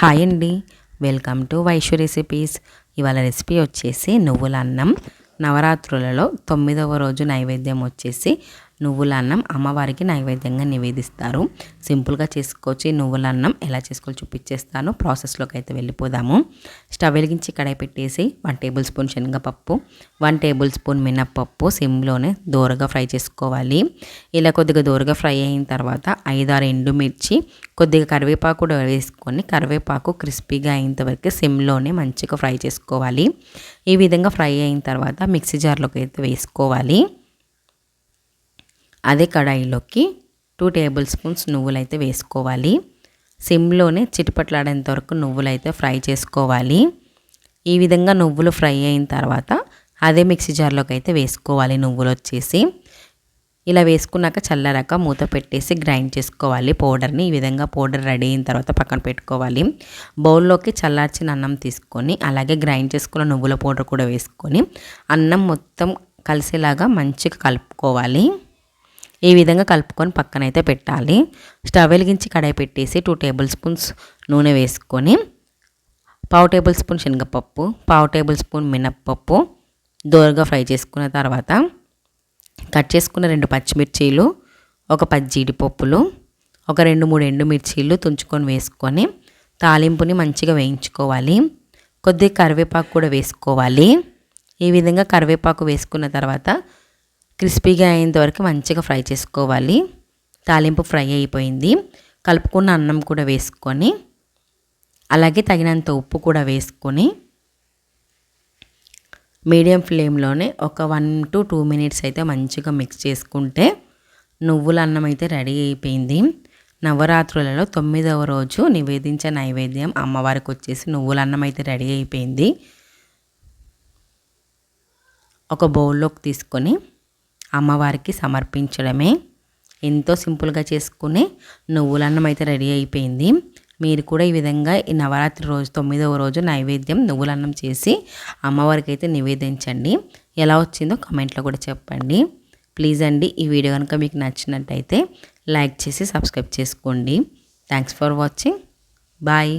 Hi అండి, welcome to Vaishu recipes. ఇవాళ recipe వచ్చేసి నువ్వుల అన్నం. నవరాత్రులలో 9వ రోజు నైవేద్యం వచ్చేసి నువ్వుల అన్నం అమ్మవారికి నైవేద్యంగా నివేదిస్తారు. సింపుల్గా చేసుకోవచ్చు. ఈ నువ్వుల అన్నం ఎలా చేసుకోవాలో చూపించేస్తాను. ప్రాసెస్లోకి అయితే వెళ్ళిపోదాము. స్టవ్ వెలిగించి కడాయి పెట్టేసి 1 టేబుల్ స్పూన్ శనగపప్పు, 1 టేబుల్ స్పూన్ మినప్పప్పు సిమ్లోనే దోరగా ఫ్రై చేసుకోవాలి. ఇలా కొద్దిగా దోరగా ఫ్రై అయిన తర్వాత 5-6 ఎండుమిర్చి, కొద్దిగా కరివేపాకు కూడా వేసుకొని కరివేపాకు క్రిస్పీగా అయ్యేంత వరకు సిమ్లోనే మంచిగా ఫ్రై చేసుకోవాలి. ఈ విధంగా ఫ్రై అయిన తర్వాత మిక్సీ జార్లోకి అయితే వేసుకోవాలి. అదే కడాయిలోకి 2 టేబుల్ స్పూన్స్ నువ్వులైతే వేసుకోవాలి. సిమ్లోనే చిటిపట్లాడేంత వరకు నువ్వులైతే ఫ్రై చేసుకోవాలి. ఈ విధంగా నువ్వులు ఫ్రై అయిన తర్వాత అదే మిక్సీ జార్లోకి అయితే వేసుకోవాలి. నువ్వులు వచ్చేసి ఇలా వేసుకున్నాక చల్లారాక మూత పెట్టేసి గ్రైండ్ చేసుకోవాలి పౌడర్ని. ఈ విధంగా పౌడర్ రెడీ అయిన తర్వాత పక్కన పెట్టుకోవాలి. బౌల్లోకి చల్లార్చిన అన్నం తీసుకొని అలాగే గ్రైండ్ చేసుకున్న నువ్వుల పౌడర్ కూడా వేసుకొని అన్నం మొత్తం కలిసేలాగా మంచిగా కలుపుకోవాలి. ఈ విధంగా కలుపుకొని పక్కనైతే పెట్టాలి. స్టవ్ వెలిగించి కడాయి పెట్టేసి 2 టేబుల్ స్పూన్స్ నూనె వేసుకొని 1/2 టేబుల్ స్పూన్ శనగపప్పు, 1/2 టేబుల్ స్పూన్ మినప్పప్పు దోరగా ఫ్రై చేసుకున్న తర్వాత కట్ చేసుకున్న 2 పచ్చిమిర్చీలు, ఒక 10 జీడిపప్పులు, ఒక 2-3 ఎండుమిర్చీలు తుంచుకొని వేసుకొని తాలింపుని మంచిగా వేయించుకోవాలి. కొద్దిగా కరివేపాకు కూడా వేసుకోవాలి. ఈ విధంగా కరివేపాకు వేసుకున్న తర్వాత క్రిస్పీగా అయ్యేంత వరకు మంచిగా ఫ్రై చేసుకోవాలి. తాలింపు ఫ్రై అయిపోయింది. కలుపుకున్న అన్నం కూడా వేసుకొని అలాగే తగినంత ఉప్పు కూడా వేసుకొని మీడియం ఫ్లేమ్లోనే ఒక 1 to 2 మినిట్స్ అయితే మంచిగా మిక్స్ చేసుకుంటే నువ్వుల అన్నం అయితే రెడీ అయిపోయింది. నవరాత్రులలో 9వ రోజు నివేదించే నైవేద్యం అమ్మవారికి వచ్చేసి నువ్వుల అన్నం అయితే రెడీ అయిపోయింది. ఒక బౌల్లోకి తీసుకొని అమ్మవారికి సమర్పించడమే. ఎంతో సింపుల్గా చేసుకునే నువ్వుల అన్నం అయితే రెడీ అయిపోయింది. మీరు కూడా ఈ విధంగా ఈ నవరాత్రి రోజు 9వ రోజు నైవేద్యం నువ్వుల అన్నం చేసి అమ్మవారికి అయితే నివేదించండి. ఎలా వచ్చిందో కామెంట్లో కూడా చెప్పండి. ప్లీజ్ అండి, ఈ వీడియో కనుక మీకు నచ్చినట్టయితే లైక్ చేసి సబ్స్క్రైబ్ చేసుకోండి. Thanks for watching. బాయ్.